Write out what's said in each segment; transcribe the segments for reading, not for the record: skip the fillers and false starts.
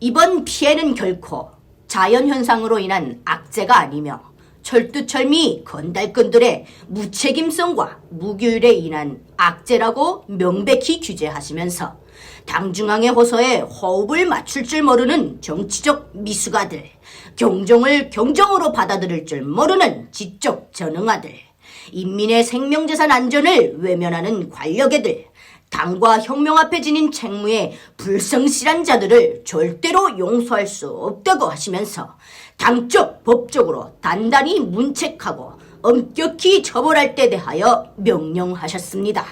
이번 피해는 결코 자연현상으로 인한 악재가 아니며 철두철미 건달꾼들의 무책임성과 무교율에 인한 악재라고 명백히 규제하시면서 당중앙의 호소에 호흡을 맞출 줄 모르는 정치적 미숙아들, 경종을 경종으로 받아들일 줄 모르는 지적 전응아들, 인민의 생명재산 안전을 외면하는 관력애들, 당과 혁명 앞에 지닌 책무에 불성실한 자들을 절대로 용서할 수 없다고 하시면서 당적 법적으로 단단히 문책하고 엄격히 처벌할 때 대하여 명령하셨습니다.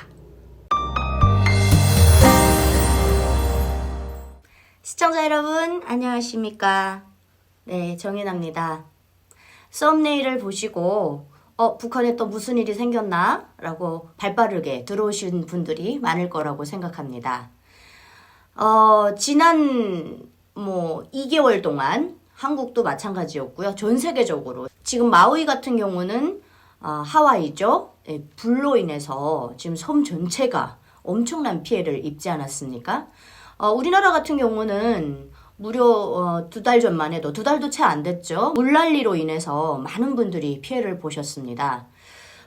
시청자 여러분 안녕하십니까? 네, 정윤아입니다. 썸네일을 보시고 북한에 또 무슨 일이 생겼나? 라고 발빠르게 들어오신 분들이 많을 거라고 생각합니다. 지난 2개월 동안 한국도 마찬가지였고요. 전 세계적으로 지금 마우이 같은 경우는 하와이죠. 불로 인해서 지금 섬 전체가 엄청난 피해를 입지 않았습니까? 우리나라 같은 경우는 무려 2달 전만 해도 2달도 채 안 됐죠. 물난리로 인해서 많은 분들이 피해를 보셨습니다.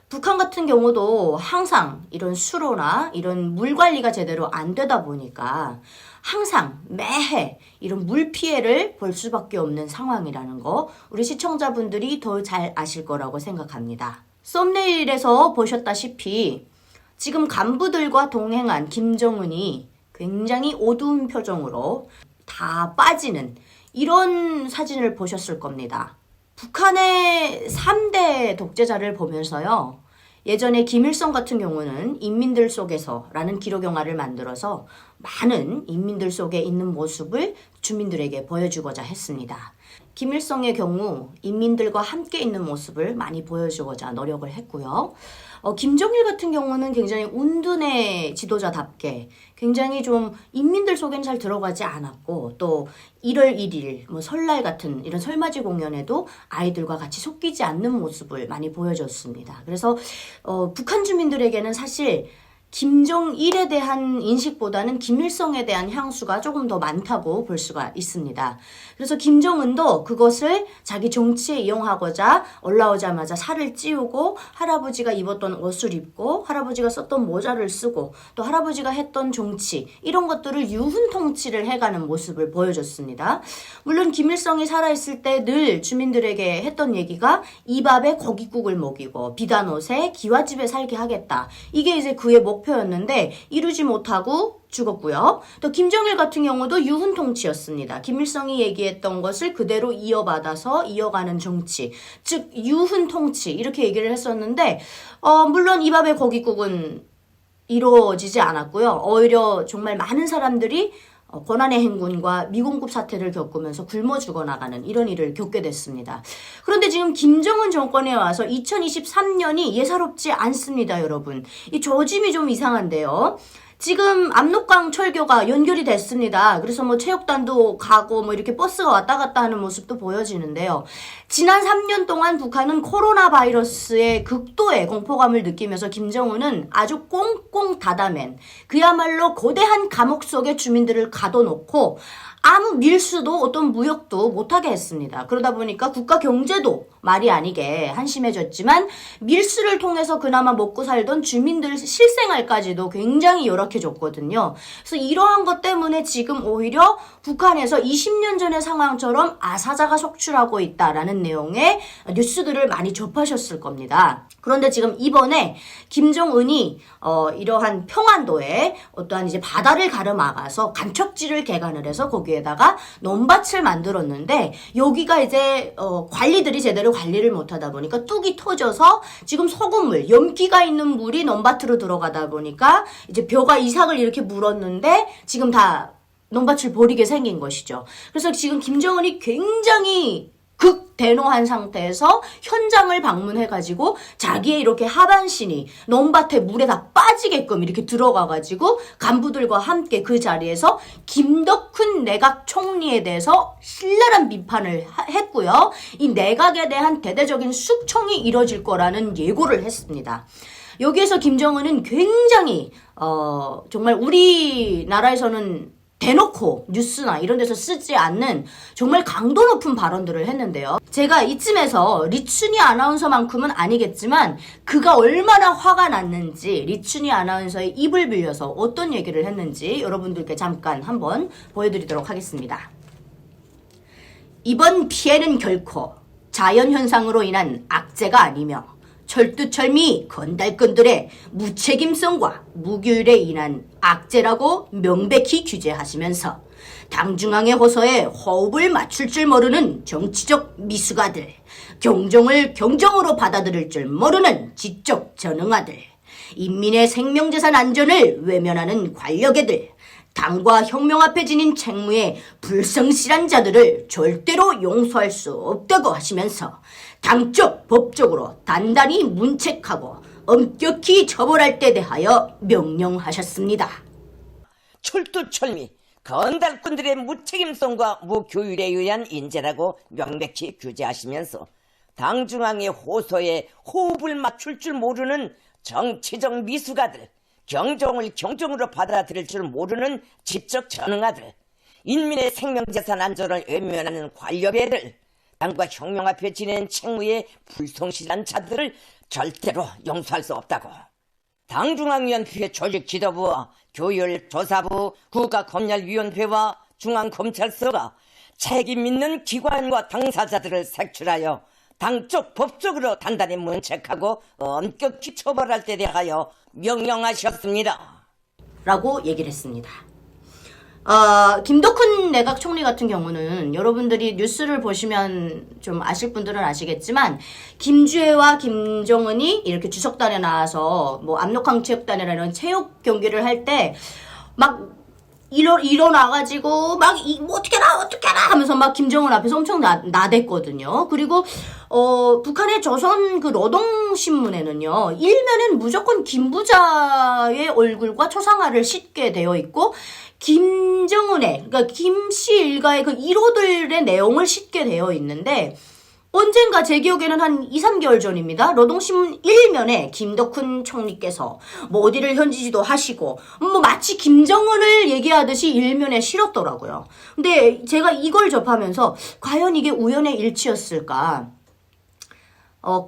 북한 같은 경우도 항상 이런 수로나 이런 물 관리가 제대로 안 되다 보니까 항상 매해 이런 물 피해를 볼 수밖에 없는 상황이라는 거 우리 시청자분들이 더 잘 아실 거라고 생각합니다. 썸네일에서 보셨다시피 지금 간부들과 동행한 김정은이 굉장히 어두운 표정으로 다 빠지는 이런 사진을 보셨을 겁니다. 북한의 3대 독재자를 보면서요. 예전에 김일성 같은 경우는 인민들 속에서 라는 기록 영화를 만들어서 많은 인민들 속에 있는 모습을 주민들에게 보여주고자 했습니다. 김일성의 경우 인민들과 함께 있는 모습을 많이 보여주고자 노력을 했고요. 김정일 같은 경우는 굉장히 운둔의 지도자답게 굉장히 좀 인민들 속에는 잘 들어가지 않았고 또 1월 1일 설날 같은 이런 설맞이 공연에도 아이들과 같이 섞이지 않는 모습을 많이 보여줬습니다. 그래서 북한 주민들에게는 사실 김정일에 대한 인식보다는 김일성에 대한 향수가 조금 더 많다고 볼 수가 있습니다. 그래서 김정은도 그것을 자기 정치에 이용하고자 올라오자마자 살을 찌우고 할아버지가 입었던 옷을 입고 할아버지가 썼던 모자를 쓰고 또 할아버지가 했던 정치 이런 것들을 유훈 통치를 해가는 모습을 보여줬습니다. 물론 김일성이 살아있을 때 늘 주민들에게 했던 얘기가 이 밥에 고깃국을 먹이고 비단 옷에 기와집에 살게 하겠다. 이게 이제 그의 목표였는데 이루지 못하고 죽었고요. 또 김정일 같은 경우도 유훈 통치였습니다. 김일성이 얘기했던 것을 그대로 이어받아서 이어가는 정치, 즉 유훈 통치 이렇게 얘기를 했었는데 물론 이 밥의 고깃국은 이루어지지 않았고요. 오히려 정말 많은 사람들이 고난의 행군과 미공급 사태를 겪으면서 굶어 죽어나가는 이런 일을 겪게 됐습니다. 그런데 지금 김정은 정권에 와서 2023년이 예사롭지 않습니다, 여러분. 이 조짐이 좀 이상한데요. 지금 압록강 철교가 연결이 됐습니다. 그래서 체육단도 가고 이렇게 버스가 왔다 갔다 하는 모습도 보여지는데요. 지난 3년 동안 북한은 코로나 바이러스의 극도의 공포감을 느끼면서 김정은은 아주 꽁꽁 닫아맨 그야말로 거대한 감옥 속에 주민들을 가둬놓고 아무 밀수도 어떤 무역도 못하게 했습니다. 그러다 보니까 국가 경제도 말이 아니게 한심해졌지만 밀수를 통해서 그나마 먹고 살던 주민들 실생활까지도 굉장히 열악해졌거든요. 그래서 이러한 것 때문에 지금 오히려 북한에서 20년 전의 상황처럼 아사자가 속출하고 있다라는 내용의 뉴스들을 많이 접하셨을 겁니다. 그런데 지금 이번에 김정은이 이러한 평안도에 어떠한 이제 바다를 가르막아서 간척지를 개간을 해서 거기에다가 논밭을 만들었는데 여기가 이제 관리들이 제대로 관리를 못하다 보니까 뚝이 터져서 지금 소금물, 염기가 있는 물이 논밭으로 들어가다 보니까 이제 벼가 이삭을 이렇게 물었는데 지금 다 논밭을 버리게 생긴 것이죠. 그래서 지금 김정은이 굉장히 극대노한 상태에서 현장을 방문해가지고 자기의 이렇게 하반신이 논밭에 물에 다 빠지게끔 이렇게 들어가가지고 간부들과 함께 그 자리에서 김덕훈 내각 총리에 대해서 신랄한 비판을 했고요. 이 내각에 대한 대대적인 숙청이 이뤄질 거라는 예고를 했습니다. 여기에서 김정은은 굉장히 정말 우리나라에서는 대놓고 뉴스나 이런 데서 쓰지 않는 정말 강도 높은 발언들을 했는데요. 제가 이쯤에서 리춘희 아나운서만큼은 아니겠지만 그가 얼마나 화가 났는지 리춘희 아나운서의 입을 빌려서 어떤 얘기를 했는지 여러분들께 잠깐 한번 보여드리도록 하겠습니다. 이번 피해는 결코 자연현상으로 인한 악재가 아니며 철두철미 건달꾼들의 무책임성과 무교율에 인한 악재라고 명백히 규제하시면서 당중앙의 호소에 호흡을 맞출 줄 모르는 정치적 미숙아들, 경종을 경종으로 받아들일 줄 모르는 지적 전응아들, 인민의 생명재산 안전을 외면하는 관력애들, 당과 혁명 앞에 지닌 책무에 불성실한 자들을 절대로 용서할 수 없다고 하시면서 당적 법적으로 단단히 문책하고 엄격히 처벌할 때 대하여 명령하셨습니다. 철두철미 건달꾼들의 무책임성과 무교율에 의한 인재라고 명백히 규제하시면서 당중앙의 호소에 호흡을 맞출 줄 모르는 정치적 미숙아들, 경종을 경종으로 받아들일 줄 모르는 지적 전응아들, 인민의 생명재산 안전을 외면하는 관료배들, 당과 혁명 앞에 지낸 책무에 불성실한 자들을 절대로 용서할 수 없다고. 당중앙위원회 조직지도부와 교율조사부, 국가검열위원회와 중앙검찰서가 책임 있는 기관과 당사자들을 색출하여 당적 법적으로 단단히 문책하고 엄격히 처벌할 때 대하여 명령하셨습니다. 라고 얘기를 했습니다. 김덕훈 내각 총리 같은 경우는 여러분들이 뉴스를 보시면 좀 아실 분들은 아시겠지만 김주애와 김정은이 이렇게 주석단에 나와서 뭐 압록강체육단이라는 체육 경기를 할 때 막 일어나가지고 막 뭐 어떻게 해라 하면서 막 김정은 앞에서 엄청 나댔거든요. 그리고 북한의 조선 그 노동신문에는요, 일면엔 무조건 김부자의 얼굴과 초상화를 싣게 되어 있고 김정은의, 그러니까 김씨 일가의 그 일호들의 내용을 싣게 되어 있는데, 언젠가 제 기억에는 한 2, 3개월 전입니다. 노동신문 1면에 김덕훈 총리께서 뭐 어디를 현지지도 하시고 뭐 마치 김정은을 얘기하듯이 1면에 실었더라고요. 근데 제가 이걸 접하면서 과연 이게 우연의 일치였을까?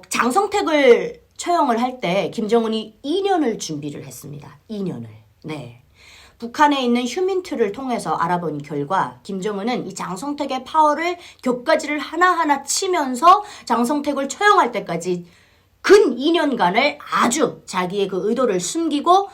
장성택을 처형을 할 때 김정은이 2년을 준비를 했습니다. 2년을. 네. 북한에 있는 휴민트를 통해서 알아본 결과 김정은은 이 장성택의 파워를 격가지를 하나하나 치면서 장성택을 처형할 때까지 근 2년간을 아주 자기의 그 의도를 숨기고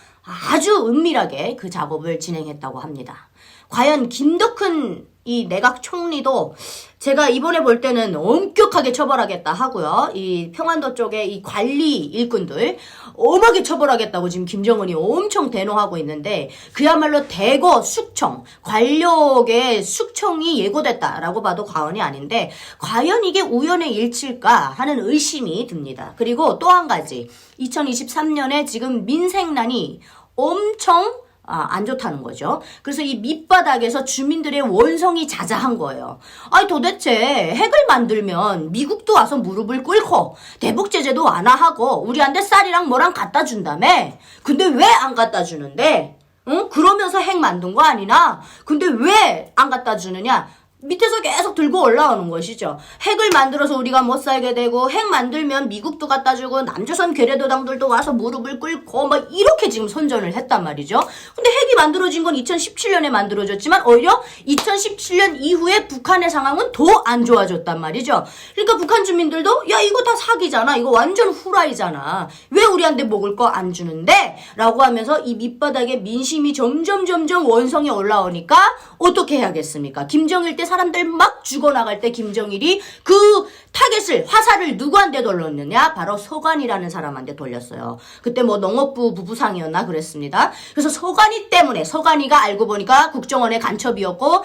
아주 은밀하게 그 작업을 진행했다고 합니다. 과연 김덕훈 이 내각 총리도 제가 이번에 볼 때는 엄격하게 처벌하겠다 하고요. 이 평안도 쪽에 이 관리 일꾼들 엄하게 처벌하겠다고 지금 김정은이 엄청 대노하고 있는데 그야말로 대거 숙청, 관력의 숙청이 예고됐다라고 봐도 과언이 아닌데 과연 이게 우연의 일치일까 하는 의심이 듭니다. 그리고 또 한 가지 2023년에 지금 민생난이 엄청 안 좋다는 거죠. 그래서 이 밑바닥에서 주민들의 원성이 자자한 거예요. 아니 도대체 핵을 만들면 미국도 와서 무릎을 꿇고 대북 제재도 완화하고 우리한테 쌀이랑 뭐랑 갖다 준다며. 근데 왜 안 갖다 주는데? 응? 그러면서 핵 만든 거 아니나? 근데 왜 안 갖다 주느냐? 밑에서 계속 들고 올라오는 것이죠. 핵을 만들어서 우리가 못 살게 되고 핵 만들면 미국도 갖다 주고 남조선 괴뢰도당들도 와서 무릎을 꿇고 막 이렇게 지금 선전을 했단 말이죠. 근데 핵이 만들어진 건 2017년에 만들어졌지만 오히려 2017년 이후에 북한의 상황은 더 안 좋아졌단 말이죠. 그러니까 북한 주민들도 야 이거 다 사기잖아. 이거 완전 후라이잖아. 왜 우리한테 먹을 거 안 주는데? 라고 하면서 이 밑바닥에 민심이 점점 원성이 올라오니까 어떻게 해야겠습니까? 김정일 때 사람들 막 죽어나갈 때 김정일이 그 타겟을 화살을 누구한테 돌렸느냐? 바로 서관이라는 사람한테 돌렸어요. 그때 뭐 농업부 부부상이었나 그랬습니다. 그래서 서관이 때문에 서관이가 알고 보니까 국정원의 간첩이었고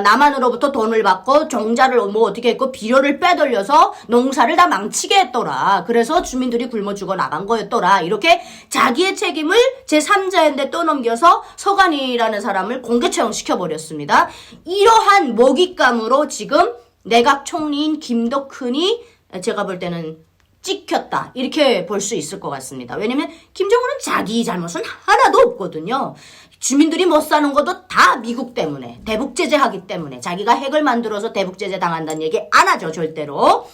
남한으로부터 돈을 받고 종자를 뭐 어떻게 했고 비료를 빼돌려서 농사를 다 망치게 했더라. 그래서 주민들이 굶어 죽어 나간 거였더라. 이렇게 자기의 책임을 제3자한테 떠넘겨서 서관이라는 사람을 공개 처형시켜버렸습니다. 이러한 먹잇감으로 지금 내각 총리인 김덕훈이 제가 볼 때는 찍혔다 이렇게 볼 수 있을 것 같습니다. 왜냐면 김정은은 자기 잘못은 하나도 없거든요. 주민들이 못 사는 것도 다 미국 때문에 대북 제재하기 때문에 자기가 핵을 만들어서 대북 제재 당한다는 얘기 안 하죠 절대로.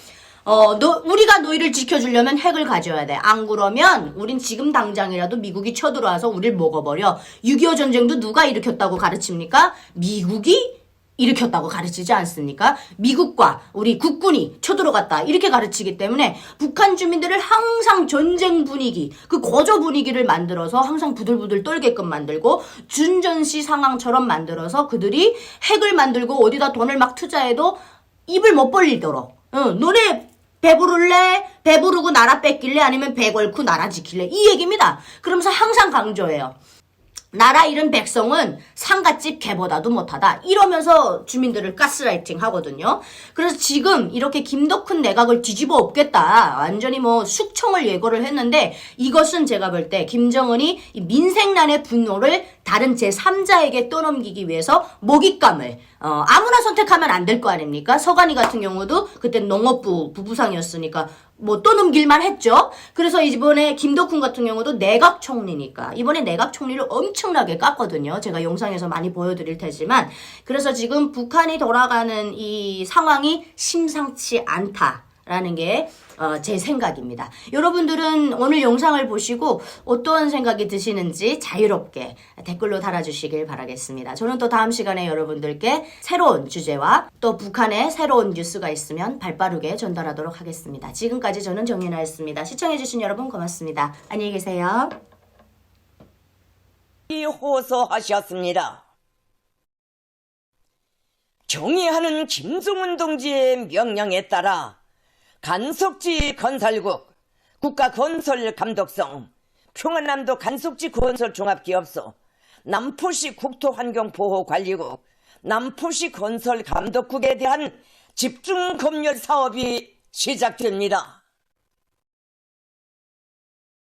우리가 너희를 지켜주려면 핵을 가져야 돼. 안 그러면 우린 지금 당장이라도 미국이 쳐들어와서 우리를 먹어버려. 6.25 전쟁도 누가 일으켰다고 가르칩니까? 미국이 일으켰다고 가르치지 않습니까? 미국과 우리 국군이 쳐들어갔다 이렇게 가르치기 때문에 북한 주민들을 항상 전쟁 분위기, 그 거저 분위기를 만들어서 항상 부들부들 떨게끔 만들고 준전시 상황처럼 만들어서 그들이 핵을 만들고 어디다 돈을 막 투자해도 입을 못 벌리도록 너네 배부를래? 배부르고 나라 뺏길래? 아니면 배 걸고 나라 지킬래? 이 얘기입니다. 그러면서 항상 강조해요. 나라 잃은 백성은 상갓집 개보다도 못하다. 이러면서 주민들을 가스라이팅 하거든요. 그래서 지금 이렇게 김덕훈 내각을 뒤집어 엎겠다. 완전히 뭐 숙청을 예고를 했는데 이것은 제가 볼 때 김정은이 이 민생난의 분노를 다른 제3자에게 떠넘기기 위해서 먹잇감을 아무나 선택하면 안 될 거 아닙니까? 서간이 같은 경우도 그때 농업부 부부상이었으니까 뭐 떠넘길만 했죠. 그래서 이번에 김덕훈 같은 경우도 내각 총리니까 이번에 내각 총리를 엄청나게 깠거든요. 제가 영상에서 많이 보여드릴 테지만 그래서 지금 북한이 돌아가는 이 상황이 심상치 않다라는 게 제 생각입니다. 여러분들은 오늘 영상을 보시고 어떤 생각이 드시는지 자유롭게 댓글로 달아주시길 바라겠습니다. 저는 또 다음 시간에 여러분들께 새로운 주제와 또 북한의 새로운 뉴스가 있으면 발빠르게 전달하도록 하겠습니다. 지금까지 저는 정윤아였습니다. 시청해주신 여러분 고맙습니다. 안녕히 계세요. 호소하셨습니다. 경의하는 김정은 동지의 명령에 따라 간석지 건설국, 국가건설감독성, 평안남도 간석지 건설 종합기업소, 남포시 국토환경보호관리국, 남포시 건설감독국에 대한 집중검열 사업이 시작됩니다.